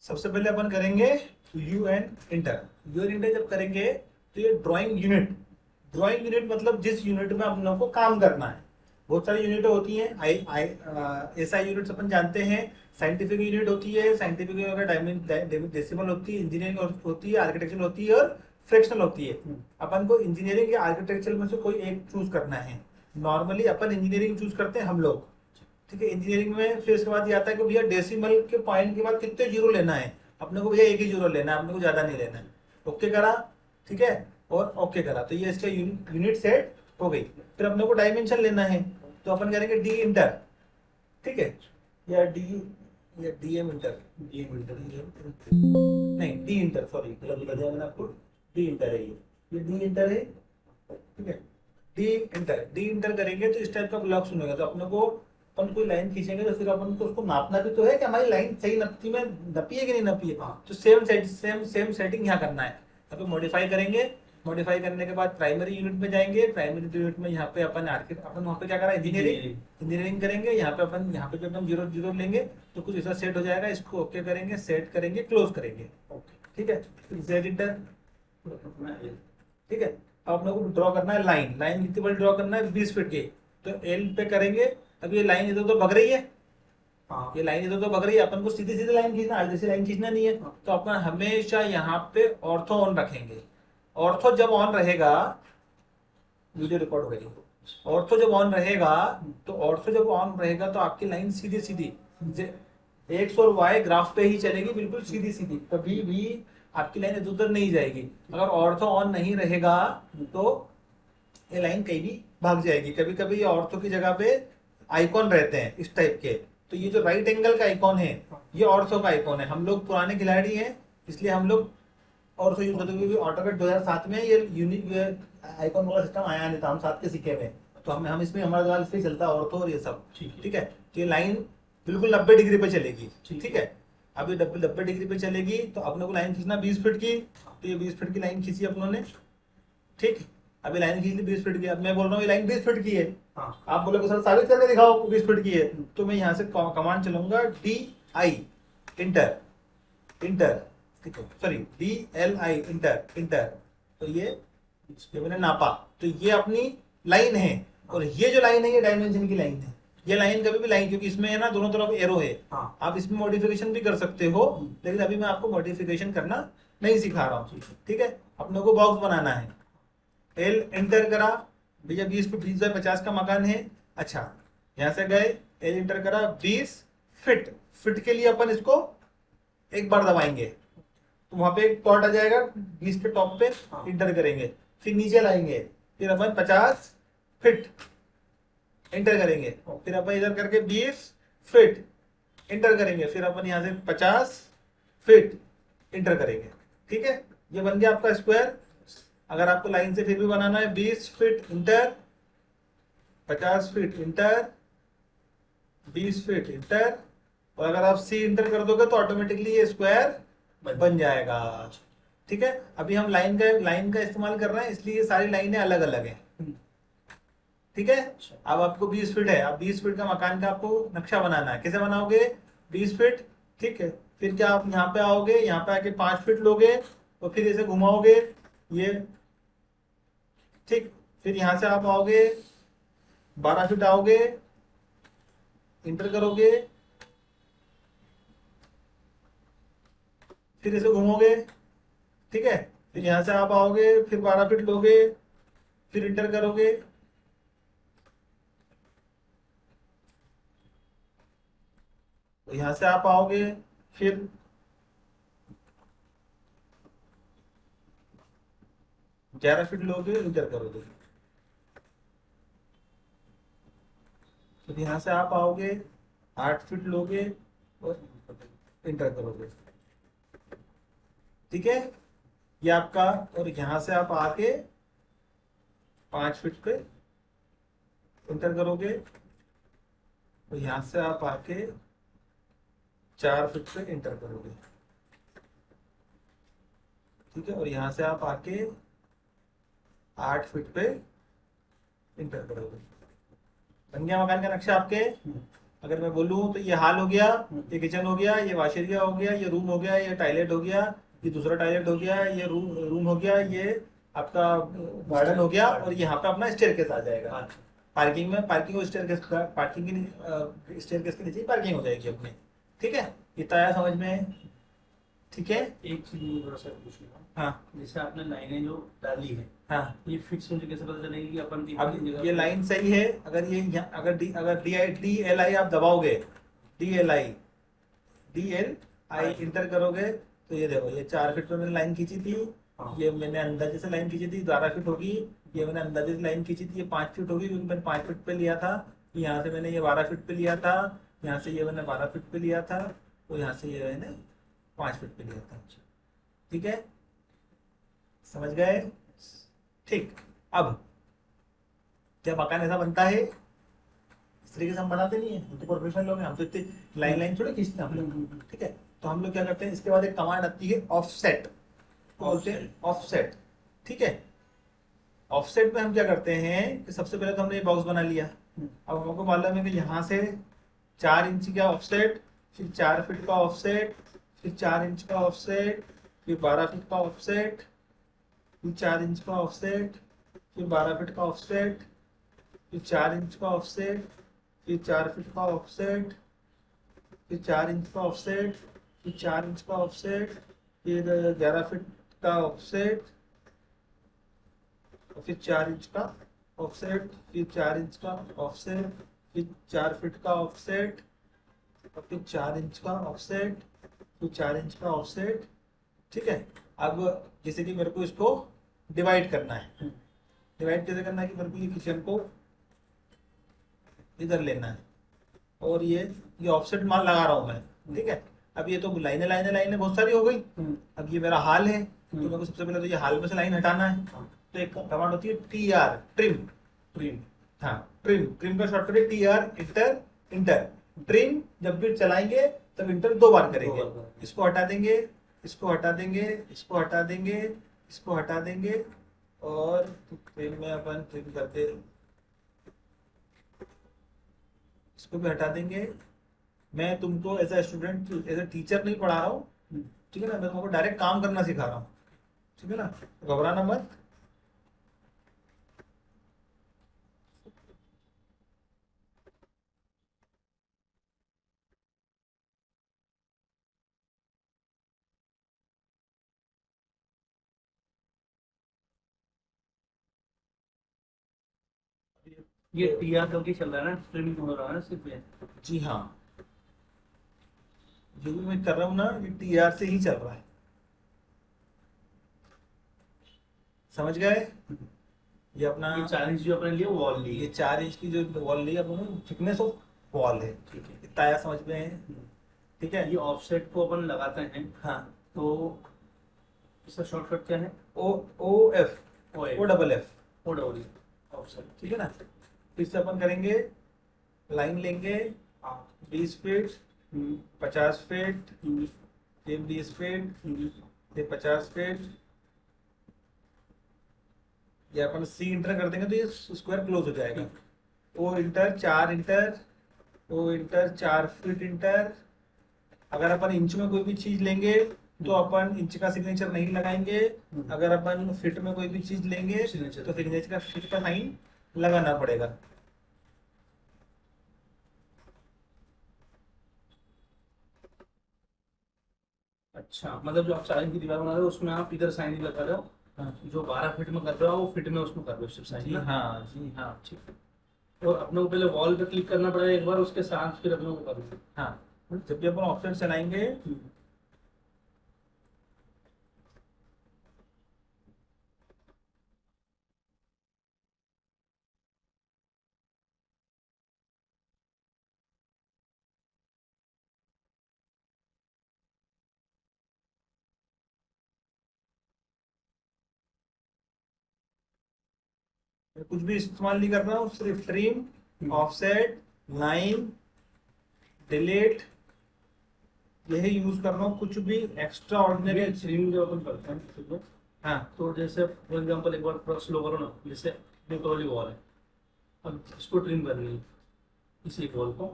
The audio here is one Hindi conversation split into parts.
सबसे पहले अपन करेंगे U N enter. U N enter जब करेंगे तो ये ड्राइंग यूनिट मतलब जिस यूनिट में अपन लोग को काम करना है। बहुत सारी यूनिट होती हैं। आई आई एसआई यूनिट्स अपन जानते हैं। साइंटिफिक यूनिट होती है, साइंटिफिक डेसिमल होती है, इंजीनियरिंग होती है, आर्किटेक्चर होती है और फ्रैक्शनल होती है। अपन को इंजीनियरिंग या आर्किटेक्चर में से कोई एक चूज करना है। नॉर्मली अपन इंजीनियरिंग चूज करते हैं हम लोग। ठीक है, इंजीनियरिंग में फिर उसके बाद ये आता है कि भैया डेसिमल के पॉइंट के बाद कितने जीरो लेना है। अपने को भैया एक ही जीरो लेना है, अपने को ज्यादा नहीं लेना है। ओके करा, ठीक है, और ओके करा तो ये इसका यूनिट सेट हो गई। फिर अपने को डायमेंशन लेना है तो अपन करेंगे डी इंटर। ठीक है, या डी एम इंटर, नहीं डी इंटर, सॉरी गलत बता दिया मैंने आपको। डी इंटर है ये डी इंटर है। ठीक है, डी इंटर करेंगे तो इस टाइप का ब्लॉक सुनेगा। तो अपने को अपन कोई लाइन खींचेंगे तो फिर अपन को उसको नापना भी तो है कि हमारी लाइन सही नपती में नपी है कि नहीं नपी है। तो सेम सेटिंग यहाँ करना है। यहाँ पे मॉडिफाई करेंगे, मॉडिफाई करने के बाद प्राइमरी यूनिट में जाएंगे। प्राइमरी यूनिट में यहाँ पे अपन अपन वहाँ पे क्या करा, इंजीनियरिंग करेंगे। यहाँ पे अपन यहाँ पे भी अपन जीरो जीरो लेंगे तो कुछ ऐसा सेट हो जाएगा। इसको ओके करेंगे, सेट करेंगे, क्लोज करेंगे। ठीक है, जेड इंटर। ठीक है, अब अपने को ड्रॉ करना है लाइन। लाइन कितनी बड़ी ड्रॉ करना है, 20 फीट की। तो एल पे करेंगे। अब ये लाइन इधर तो भग रही है, ये लाइन इधर तो भग रही है। अपन को सीधी सीधी लाइन खींचना, आगे से लाइन खींचना नहीं है। तो अपन हमेशा यहाँ पे ऑर्थो ऑन रखेंगे। ऑर्थो जब ऑन रहेगा, वीडियो रिकॉर्ड हो गई। ऑर्थो जब ऑन रहेगा तो आपकी लाइन सीधी सीधी एक्स और वाई ग्राफ पे ही चलेगी, बिल्कुल सीधी सीधी, कभी भी आपकी लाइन इधर उधर नहीं जाएगी। अगर ऑर्थो ऑन नहीं रहेगा तो ये लाइन कहीं भी भाग जाएगी। कभी कभी ये ऑर्थो की जगह पे आइकॉन रहते हैं इस टाइप के। तो ये जो राइट एंगल का आइकॉन है ये ऑर्थो का आइकॉन है। हम लोग पुराने खिलाड़ी हैं इसलिए हम लोग ऑर्थो यूज करते, क्योंकि ऑटोकैड 2007 में ये यूनिक आइकॉन वाला सिस्टम आया नहीं था, हम 7 के सीखे में। तो हम इसमें हमारा दिमाग इसलिए चलता है ऑर्थो और ये सब। ठीक है, तो ये लाइन बिल्कुल 90 डिग्री पे चलेगी। ठीक है, अब ये 90 डिग्री पे चलेगी तो अपने को लाइन खींचना 20 फीट की। तो ये 20 फीट की लाइन खींची अपनों ने। ठीक, अभी लाइन खींच ली 20 फीट की। अब मैं बोल रहा हूँ ये लाइन 20 फीट की है। आप बोलोगे सर साबित करके दिखाओ 20 फीट की है। तो मैं यहाँ से कमांड चलाऊंगा डी आई इंटर इंटर, ठीक है, sorry D L I inter inter. तो ये मैंने नापा तो ये अपनी लाइन है। और ये जो लाइन है ये डायमेंशन की लाइन है। ये लाइन कभी भी लाइन, क्योंकि इसमें है ना दोनों तरफ एरो है। आप इसमें मॉडिफिकेशन भी कर सकते हो, लेकिन अभी मैं आपको मॉडिफिकेशन करना नहीं सिखा रहा हूँ। ठीक है, अपने को बॉक्स बनाना है। एल एंटर करा, भैया 20 बाय 50 का मकान है। अच्छा, यहां से गए, एल एंटर करा, 20 फीट। फिट के लिए अपन इसको एक बार दबाएंगे तो वहां पे एक प्लॉट आ जाएगा 20 के टॉप पे। इंटर करेंगे, फिर नीचे लाएंगे, फिर अपन 50 फीट इंटर करेंगे। फिर अपन इधर करके 20 फीट इंटर करेंगे, फिर अपन यहाँ से 50 फीट इंटर करेंगे। ठीक है, ये बन गया आपका स्क्वायर। अगर आपको लाइन से फिर भी बनाना है 20 feet inter, 50 feet inter, 20 feet inter, और अगर आप सी इंटर कर दोगे तो ऑटोमेटिकली ये स्क्वायर बन जाएगा। ठीक है, अभी हम लाइन का इस्तेमाल कर रहे हैं इसलिए ये सारी लाइनें अलग अलग हैं। ठीक है, अब आपको 20 फीट है, अब 20 फीट का मकान का आपको नक्शा बनाना है। कैसे बनाओगे, 20 फीट, ठीक है, फिर क्या आप यहाँ पे आओगे, यहाँ पे आके 5 फीट लोगे और फिर इसे घुमाओगे ये। ठीक, फिर यहां से आप आओगे 12 फीट आओगे, इंटर करोगे, फिर इसे घुमोगे। ठीक है, फिर यहां से आप आओगे, फिर 12 फीट लोगे, फिर इंटर करोगे, तो यहां से आप आओगे, फिर 11 फीट लोगे, इंटर करोगे, फिर यहां से आप आओगे 8 फीट लोगे और इंटर करोगे। ठीक है, ये आपका, और यहां से आप आके 5 फीट पे इंटर करोगे, तो यहां से आप आके 4 फीट पे इंटर करोगे। ठीक है, और यहां से आप आके 8 फीट पे इंटर करोगे। बन गया मकान का नक्शा आपके। अगर मैं बोलूँ तो ये हॉल हो गया, ये किचन हो गया, ये वॉश एरिया हो गया, ये रूम हो गया, ये टॉयलेट हो गया, ये दूसरा टॉयलेट हो गया, ये रूम हो गया, ये आपका गार्डन हो गया, और यहाँ पे अपना स्टेयरकेस आ जाएगा। पार्किंग में पार्किंग और स्टेयरकेस, पार्किंग की स्टेयरकेस के नीचे पार्किंग हो जाएगी अपनी। ठीक है, इतना आया समझ में? ठीक है। एक चीज मुझे थोड़ा सा पूछना, हाँ जैसे आपने लाइनें जो डाली है, हाँ, ये फिक्स मुझे कैसे पता चलेगी कि अपन अब ये लाइन सही है। अगर ये अगर डी एल आई आप दबाओगे, DLI इंटर करोगे, तो ये देखो, ये 4 फीट पे मैंने लाइन खींची थी, ये मैंने अंदाजे से लाइन खींची थी 12 फीट होगी। ये मैंने अंदाजे से लाइन खींची थी, ये 5 फीट होगी, क्योंकि मैंने 5 फीट पे लिया था। यहाँ से मैंने ये 12 फीट पे लिया था, यहाँ से ये मैंने 12 फीट पे लिया था, और यहाँ से ये मैंने 5 फीट पे लिया था। ठीक है, समझ गए? ठीक। अब जब मकान ऐसा बनता है, इस तरीके से हम बनाते नहीं है, हम तो प्रोफेशनल लोग हैं, हम तो इतनी लाइन थोड़ी खींचते हैं हम लोग। ठीक है, तो हम लोग क्या करते हैं, इसके बाद एक कमांड आती है ऑफसेट, बोलते हैं ऑफसेट। ठीक है, ऑफसेट में हम क्या करते हैं कि सबसे पहले तो हमने ये बॉक्स बना लिया। अब हमको मालूम है कि यहाँ से 4 इंच का ऑफसेट, फिर 4 फीट का ऑफसेट, फिर 4 इंच का ऑफसेट, फिर 12 फीट का ऑफसेट, फिर 4 इंच का ऑफसेट, फिर 12 फीट का ऑफसेट, फिर 4 इंच का ऑफसेट, फिर 4 फीट का ऑफसेट, फिर 4 इंच का ऑफसेट, फिर 4 इंच का ऑफसेट, फिर 11 फीट का ऑफसेट, फिर 4 इंच का ऑफसेट, फिर 4 इंच का ऑफसेट, फिर 4 फीट का ऑफसेट, और फिर 4 इंच का ऑफसेट, फिर 4 इंच का ऑफसेट। ठीक है, अब जैसे कि मेरे को इसको डिवाइड करना है, डिवाइड कैसे करना है कि मेरे को ये किचन को इधर लेना है, और ये ऑफसेट माल लगा रहा हूं मैं। ठीक है, अब ये तो लाइनें लाइनें लाइनें बहुत सारी हो गई। अब ये मेरा हाल है, तो मेरे को सबसे पहले तो ये हाल में से लाइन हटाना है। तो एक कमांड होती है TR, ट्रिम। हाँ, ट्रिम का शॉर्टकट है TR, इंटर। ट्रिम जब भी चलाएंगे तब इंटर 2 बार करेंगे। इसको हटा देंगे, इसको हटा देंगे, इसको हटा देंगे, इसको हटा देंगे, और ट्रिम में अपन ट्रिम करते, इसको भी हटा देंगे। मैं तुमको as a student, as a teacher नहीं पढ़ा रहा हूँ, ठीक है ना, मैं तुमको डायरेक्ट काम करना सिखा रहा हूँ। ठीक है ना, घबराना मत। ये TR करके चल रहा है ना, ट्रिमिंग हो रहा है ना सिर्फ ये? जी हाँ, जो भी मैं कर रहा हूँ ना, ये TR से ही चल रहा है। समझ गए? ये अपना ये 4 इंच जो अपने लिए वॉल ली ये है, 4 इंच की जो वॉल ली है अपने, थिकनेस ऑफ वॉल है। ठीक है। इतना आया समझ में? ठीक है, ये ऑफसेट को अपन लगाते हैं, हाँ, तो इसका शॉर्टकट क्या है? OF, OFF, offset. ठीक है ना। फिर से अपन करेंगे, लाइन लेंगे 20 फीट, 50 फीट, फिर 20 फीट, फिर 50 फीट, ये अपन C इंटर कर देंगे तो ये स्क्वायर क्लोज हो जाएगा। O inter 4 inter, O inter 4 feet inter. अगर अपन इंच में कोई भी चीज लेंगे तो अपन इंच का सिग्नेचर नहीं लगाएंगे। अगर अपन फीट में कोई भी चीज लेंगे तो सिग्नेचर का फीट का साइन लगाना पड़ेगा। अच्छा, मतलब जो आप 4 इंच की दीवार बना रहे हो उसमें आप इधर साइन नहीं लगा रहे हो, हाँ जो 12 फीट में कर रहे हो वो फीट में उसमें कर रहे हो सिर्फ साइन जी ना? हाँ, जी हाँ, ठीक है। और अपने को पहले वॉल पे क्लिक करना पड़ेगा एक बार, उसके साथ फिर अपने को करना है। हाँ। जब भी अपन ऑप्शन चलाएंगे मैं कुछ भी इस्तेमाल नहीं कर रहा हूँ, सिर्फ ट्रिम, ऑफसेट, लाइन, डिलीट, यही यूज कर रहा हूँ। कुछ भी एक्स्ट्रा ऑर्डिनरी। ट्रिम जो अपन करते हैं ठीक है? हाँ, तो जैसे फॉर एग्जांपल एक बार थोड़ा स्लो करो ना, जैसे अपनी वाली वॉल है, अब इसको ट्रिम करनी है, इसी वॉल को,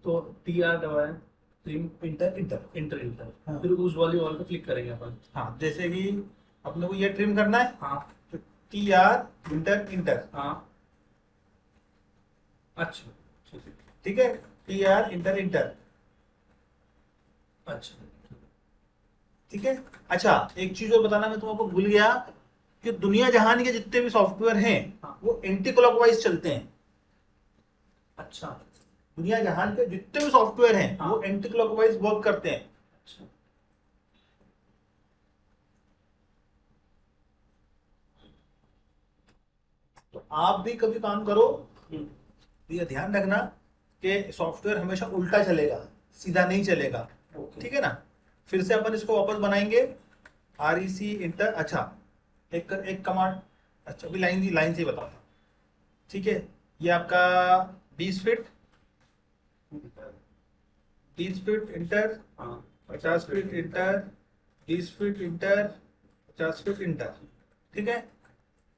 तो TR दबाएं, trim inter inter. Inter inter, हाँ। फिर उस वाली वॉल पे क्लिक करेंगे अपन। हाँ, जैसे कि अपने को ये ट्रिम करना है हाँ तो TR इंटर इंटर। हाँ, अच्छा ठीक है, ठीक है, TR इंटर इंटर। अच्छा ठीक है। अच्छा, एक चीज और बताना मैं तुमको भूल गया कि दुनिया जहान के जितने भी सॉफ्टवेयर हैं हाँ। वो एंटी क्लॉकवाइज चलते हैं। अच्छा दुनिया जहान के जितने भी सॉफ्टवेयर हैं हाँ। वो एंटी क्लॉकवाइज वर्क करते हैं। अच्छा, तो आप भी कभी काम करो हम्म, तो ये ध्यान रखना कि सॉफ्टवेयर हमेशा उल्टा चलेगा, सीधा नहीं चलेगा। ओके। ठीक है ना। फिर से अपन इसको वापस बनाएंगे, REC इंटर। अच्छा, एक एक कमांड। अच्छा, अभी लाइन से ही बताऊंगा। ठीक है, ये आपका 20 फीट, 30 फीट इंटर, हाँ 50 feet inter, 20 feet inter, 50 feet inter. ठीक है,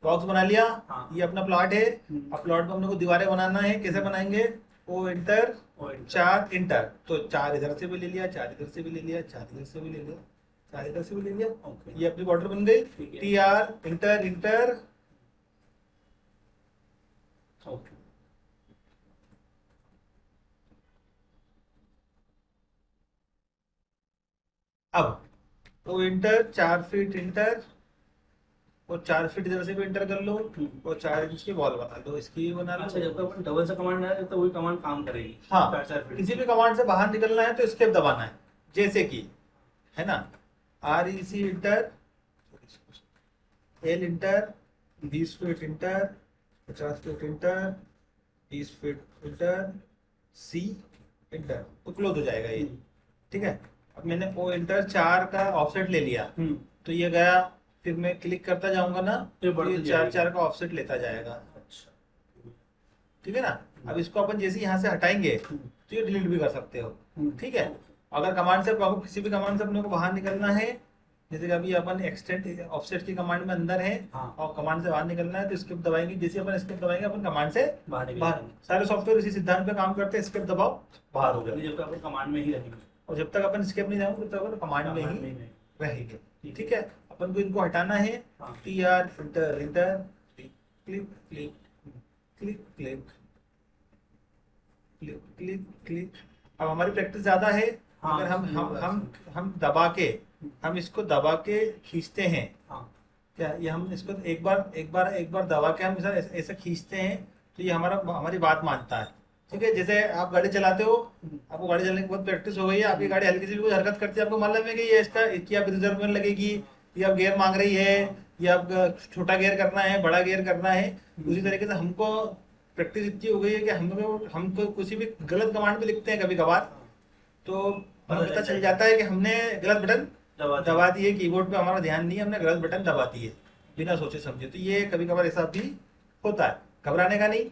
बॉक्स बना लिया। हाँ। ये अपना प्लॉट है। हम्म। अब प्लॉट में हम लोग को दीवारें बनाना है, कैसे बनाएंगे? O इंटर, और इंटर। 4 इंटर। तो 4 इधर से भी ले लिया, 4 इधर से भी ले लिया, 4 इधर से भी ले लिया, 4 इधर से भी ले लिया। ओके। ये अपनी बॉर्डर बन गई। ठीक है। TR inter inter. ओके। अब O इंटर, 4 फीट इंटर, और 4 फीट इधर से भी इंटर कर लो, और 4 इंच की वॉल बना लो, इसकी भी बना अच्छा, लो। जब तक अपन डबल से कमांड आए तो वही कमांड काम करेगी। हाँ, 4 फीट किसी भी कमांड से बाहर निकलना है तो एस्केप दबाना है। जैसे कि, है ना, REC inter, L inter, 20 feet inter, 50 feet inter, 30 feet inter, C inter, तो क्लोज हो जाएगा ये। ठीक है। अब मैंने O इंटर 4 का ऑफसेट ले लिया, तो ये गया। फिर मैं क्लिक करता जाऊंगा ना ये तो बढ़ती ये जाएगी। 4 का ऑफसेट लेता जाएगा। अच्छा, ठीक है ना। अब इसको अपन जैसे यहाँ से हटाएंगे तो ये डिलीट भी कर सकते हो। ठीक है। अगर कमांड से आपको किसी भी कमांड से अपने को बाहर निकलना है, जैसे कि अभी अपन एक्सटेंड ऑफसेट की कमांड में अंदर है, हाँ। और कमांड से बाहर निकलना है तो स्किप दबाएंगे। जैसे अपन स्किप दबाएंगे अपन कमांड से बाहर बाहर। सारे सॉफ्टवेयर इसी सिद्धांत पे काम करते हैं, स्किप दबाओ बाहर हो जाए। जब तक अपन कमांड में ही रहेंगे। और जब तक अपन स्किप नहीं जाएंगे तब तक अपन कमांड में कमांड ही में ही रहेंगे। रहेंगे। ठीक है। अपन को इनको हटाना है। हाँ। TR inter inter, click click click click click click click. अब हमारी प्रैक्टिस ज्यादा है। हाँ, अगर हम ये हम बात हम हम दबा के, हम इसको दबा के खींचते हैं। हाँ। क्या ये हम इसको एक बार दबा के हम ऐसा ऐसा खींचते हैं तो ये हमारी बात मानता है। ठीक है। जैसे आप गाड़ी चलाते हो, आपको गाड़ी चलाने की बहुत प्रैक्टिस हो गई है, आपकी गाड़ी हल्की सी भी कुछ हरकत करती है, आपको मालूम है कि ये इसकी आप रिजर्व में लगेगी, ये अब गियर मांग रही है, या अब छोटा गियर करना है, बड़ा गियर करना है। उसी तरीके से हमको प्रैक्टिस इतनी हो गई है कि हमको किसी भी गलत कमांड भी लिखते हैं कभी कभार, तो हमें पता चल जाता है कि हमने गलत बटन दबा दिए। कीबोर्ड पे हमारा ध्यान नहीं है, हमने गलत बटन दबा दिए बिना सोचे समझे। तो ये कभी कभार ऐसा भी होता है, घबराने का नहीं,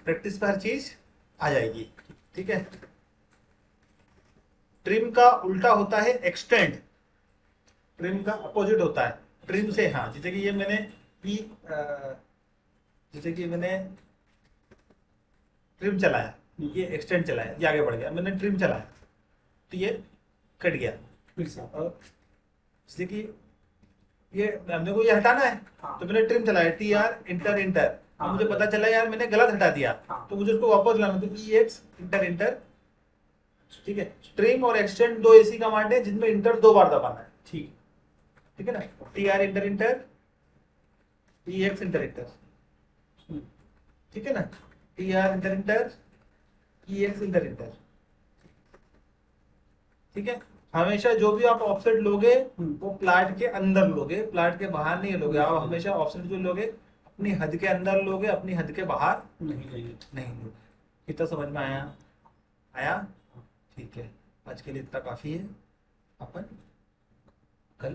प्रैक्टिस पे हर चीज आ जाएगी। ठीक है। ट्रिम का उल्टा होता है एक्सटेंड, ट्रिम का अपोजिट होता है ट्रिम से। हाँ, जैसे कि ये मैंने जैसे कि मैंने ट्रिम चलाया, ये एक्सटेंड चलाया, ये आगे बढ़ गया। मैंने ट्रिम चलाया तो ये कट गया। और जैसे कि ये हमने को ये हटाना है, हाँ। तो मैंने ट्रिम चलाया, TR इंटर इंटर। हाँ। मुझे पता चला यार मैंने गलत हटा दिया, हाँ। तो मुझे उसको वापस लाना, तो EX इंटर इंटर। ठीक है। ट्रिम और एक्सटेंड दो ऐसी कमांड है जिनमें इंटर 2 बार दबाना है। ठीक ठीक है ना। TR inter inter, EX inter inter. ठीक है ना। TR inter inter, EX inter inter. ठीक है। हमेशा जो भी आप ऑफसेट लोगे वो प्लाट के अंदर लोगे, प्लाट के बाहर नहीं लोगे। आप हमेशा ऑफसेट जो लोगे अपनी हद के अंदर लोगे, अपनी हद के बाहर नहीं नहीं लोगे। कितना समझ में आया? ठीक है। आज के लिए इतना काफी है। अपन कल